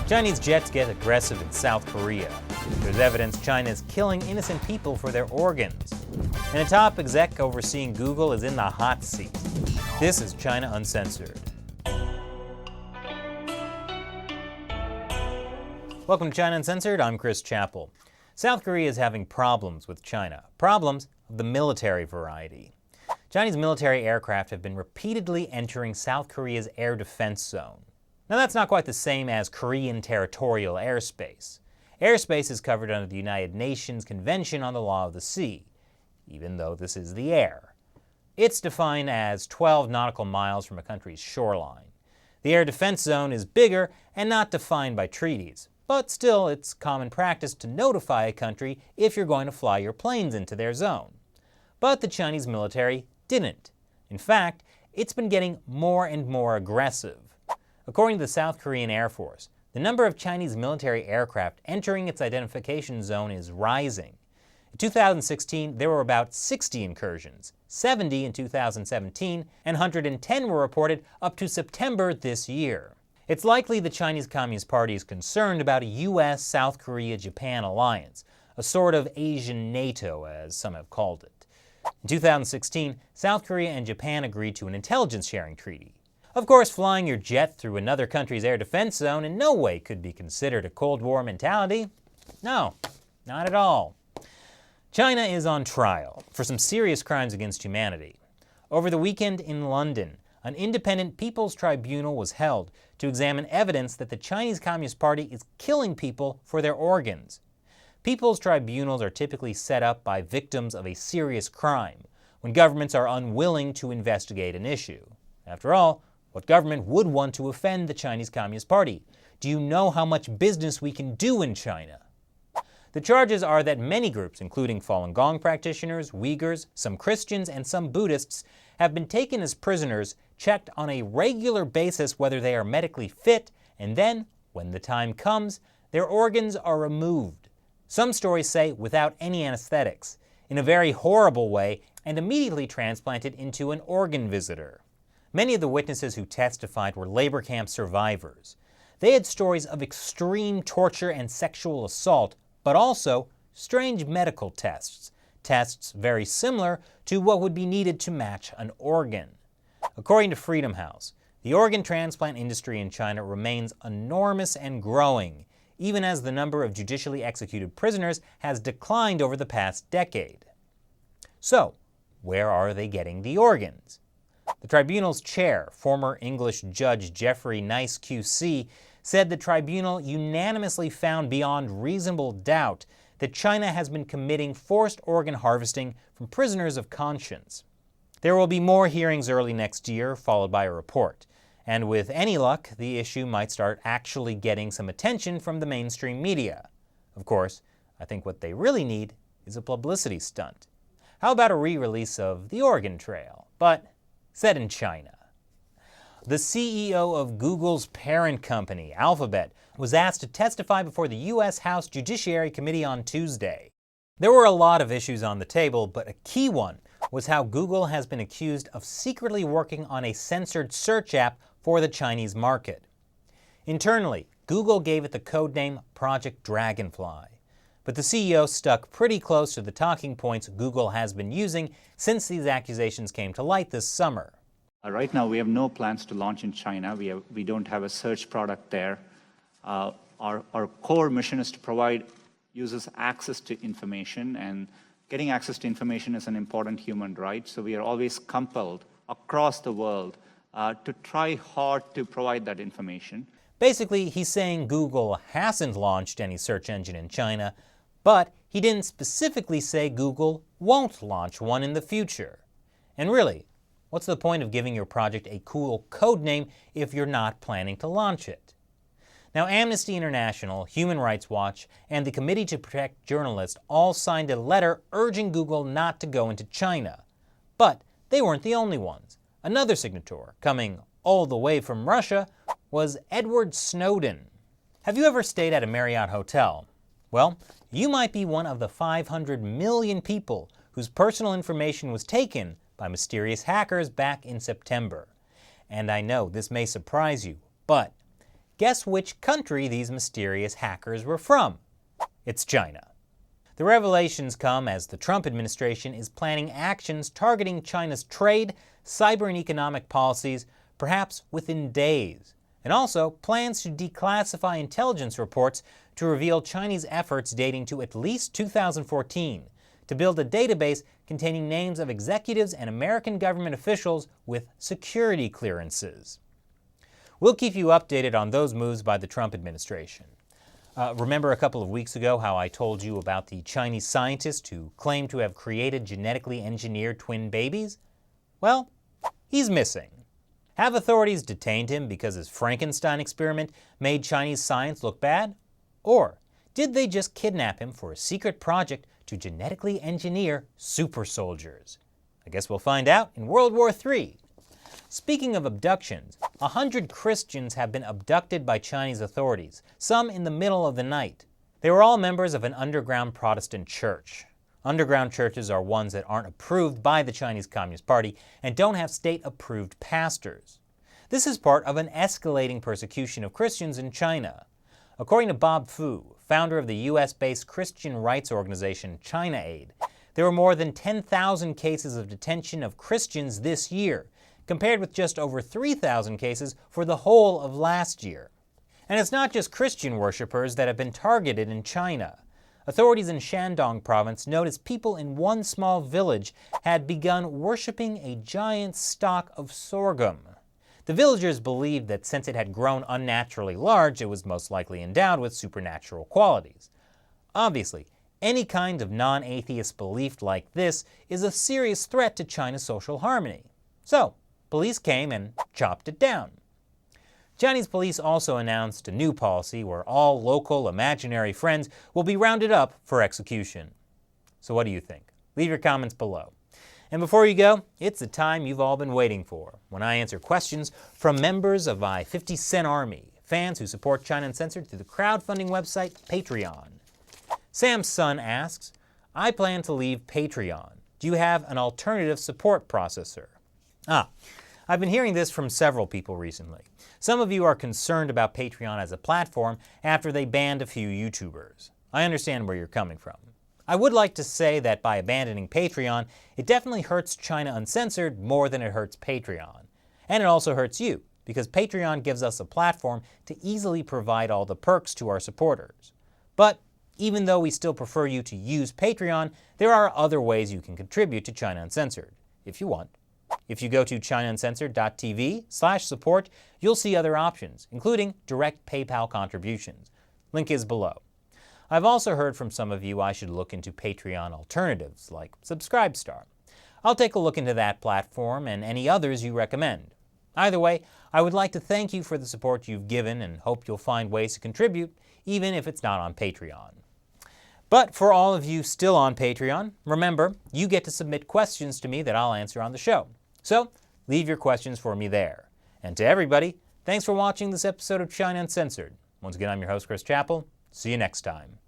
Chinese jets get aggressive in South Korea. There's evidence China is killing innocent people for their organs. And a top exec overseeing Google is in the hot seat. This is China Uncensored. Welcome to China Uncensored, I'm Chris Chappell. South Korea is having problems with China, problems of the military variety. Chinese military aircraft have been repeatedly entering South Korea's air defense zone. Now that's not quite the same as Korean territorial airspace. Airspace is covered under the United Nations Convention on the Law of the Sea, even though this is the air. It's defined as 12 nautical miles from a country's shoreline. The air defense zone is bigger and not defined by treaties, but still it's common practice to notify a country if you're going to fly your planes into their zone. But the Chinese military didn't. In fact, it's been getting more and more aggressive. According to the South Korean Air Force, the number of Chinese military aircraft entering its identification zone is rising. In 2016, there were about 60 incursions, 70 in 2017, and 110 were reported up to September this year. It's likely the Chinese Communist Party is concerned about a US-South Korea-Japan alliance, a sort of Asian NATO, as some have called it. In 2016, South Korea and Japan agreed to an intelligence sharing treaty. Of course, flying your jet through another country's air defense zone in no way could be considered a Cold War mentality. No, not at all. China is on trial for some serious crimes against humanity. Over the weekend in London, an independent People's Tribunal was held to examine evidence that the Chinese Communist Party is killing people for their organs. People's tribunals are typically set up by victims of a serious crime, when governments are unwilling to investigate an issue. After all, what government would want to offend the Chinese Communist Party? Do you know how much business we can do in China? The charges are that many groups, including Falun Gong practitioners, Uyghurs, some Christians, and some Buddhists, have been taken as prisoners, checked on a regular basis whether they are medically fit, and then, when the time comes, their organs are removed. Some stories say without any anesthetics, in a very horrible way, and immediately transplanted into an organ visitor. Many of the witnesses who testified were labor camp survivors. They had stories of extreme torture and sexual assault, but also strange medical tests, tests very similar to what would be needed to match an organ. According to Freedom House, the organ transplant industry in China remains enormous and growing, even as the number of judicially executed prisoners has declined over the past decade. So, where are they getting the organs? The tribunal's chair, former English Judge Jeffrey Nice QC, said the tribunal unanimously found beyond reasonable doubt that China has been committing forced organ harvesting from prisoners of conscience. There will be more hearings early next year, followed by a report. And with any luck, the issue might start actually getting some attention from the mainstream media. Of course, I think what they really need is a publicity stunt. How about a re-release of The Oregon Trail, but set in China? The CEO of Google's parent company, Alphabet, was asked to testify before the U.S. House Judiciary Committee on Tuesday. There were a lot of issues on the table, but a key one was how Google has been accused of secretly working on a censored search app for the Chinese market. Internally, Google gave it the codename Project Dragonfly. But the CEO stuck pretty close to the talking points Google has been using since these accusations came to light this summer. Right now, we have no plans to launch in China. We don't have a search product there. Our core mission is to provide users access to information, and getting access to information is an important human right. So we are always compelled across the world to try hard to provide that information. Basically, he's saying Google hasn't launched any search engine in China, but he didn't specifically say Google won't launch one in the future. And really, what's the point of giving your project a cool code name if you're not planning to launch it? Now, Amnesty International, Human Rights Watch, and the Committee to Protect Journalists all signed a letter urging Google not to go into China. But they weren't the only ones. Another signator, coming all the way from Russia, was Edward Snowden. Have you ever stayed at a Marriott hotel? Well, you might be one of the 500 million people whose personal information was taken by mysterious hackers back in September. And I know this may surprise you, but Guess which country these mysterious hackers were from? It's China. The revelations come as the Trump administration is planning actions targeting China's trade, cyber and economic policies, perhaps within days, and also plans to declassify intelligence reports to reveal Chinese efforts dating to at least 2014 to build a database containing names of executives and American government officials with security clearances. We'll keep you updated on those moves by the Trump administration. Remember a couple of weeks ago how I told you about the Chinese scientist who claimed to have created genetically engineered twin babies? Well, he's missing. Have authorities detained him because his Frankenstein experiment made Chinese science look bad? Or did they just kidnap him for a secret project to genetically engineer super soldiers? I guess we'll find out in World War III. Speaking of abductions, 100 Christians have been abducted by Chinese authorities, some in the middle of the night. They were all members of an underground Protestant church. Underground churches are ones that aren't approved by the Chinese Communist Party and don't have state-approved pastors. This is part of an escalating persecution of Christians in China. According to Bob Fu, founder of the US-based Christian rights organization China Aid, there were more than 10,000 cases of detention of Christians this year, compared with just over 3,000 cases for the whole of last year. And it's not just Christian worshippers that have been targeted in China. Authorities in Shandong province noticed people in one small village had begun worshipping a giant stalk of sorghum. The villagers believed that since it had grown unnaturally large, it was most likely endowed with supernatural qualities. Obviously, any kind of non-atheist belief like this is a serious threat to China's social harmony. So, police came and chopped it down. Chinese police also announced a new policy where all local imaginary friends will be rounded up for execution. So what do you think? Leave your comments below. And before you go, it's the time you've all been waiting for, when I answer questions from members of my 50 Cent Army, fans who support China Uncensored through the crowdfunding website Patreon. Sam's son asks, I plan to leave Patreon. Do you have an alternative support processor? I've been hearing this from several people recently. Some of you are concerned about Patreon as a platform after they banned a few YouTubers. I understand where you're coming from. I would like to say that by abandoning Patreon, it definitely hurts China Uncensored more than it hurts Patreon. And it also hurts you, because Patreon gives us a platform to easily provide all the perks to our supporters. But even though we still prefer you to use Patreon, there are other ways you can contribute to China Uncensored, if you want. If you go to chinauncensored.tv/support, you'll see other options, including direct PayPal contributions. Link is below. I've also heard from some of you I should look into Patreon alternatives, like Subscribestar. I'll take a look into that platform and any others you recommend. Either way, I would like to thank you for the support you've given and hope you'll find ways to contribute, even if it's not on Patreon. But for all of you still on Patreon, remember, you get to submit questions to me that I'll answer on the show. So, leave your questions for me there. And to everybody, thanks for watching this episode of China Uncensored. Once again, I'm your host, Chris Chappell. See you next time.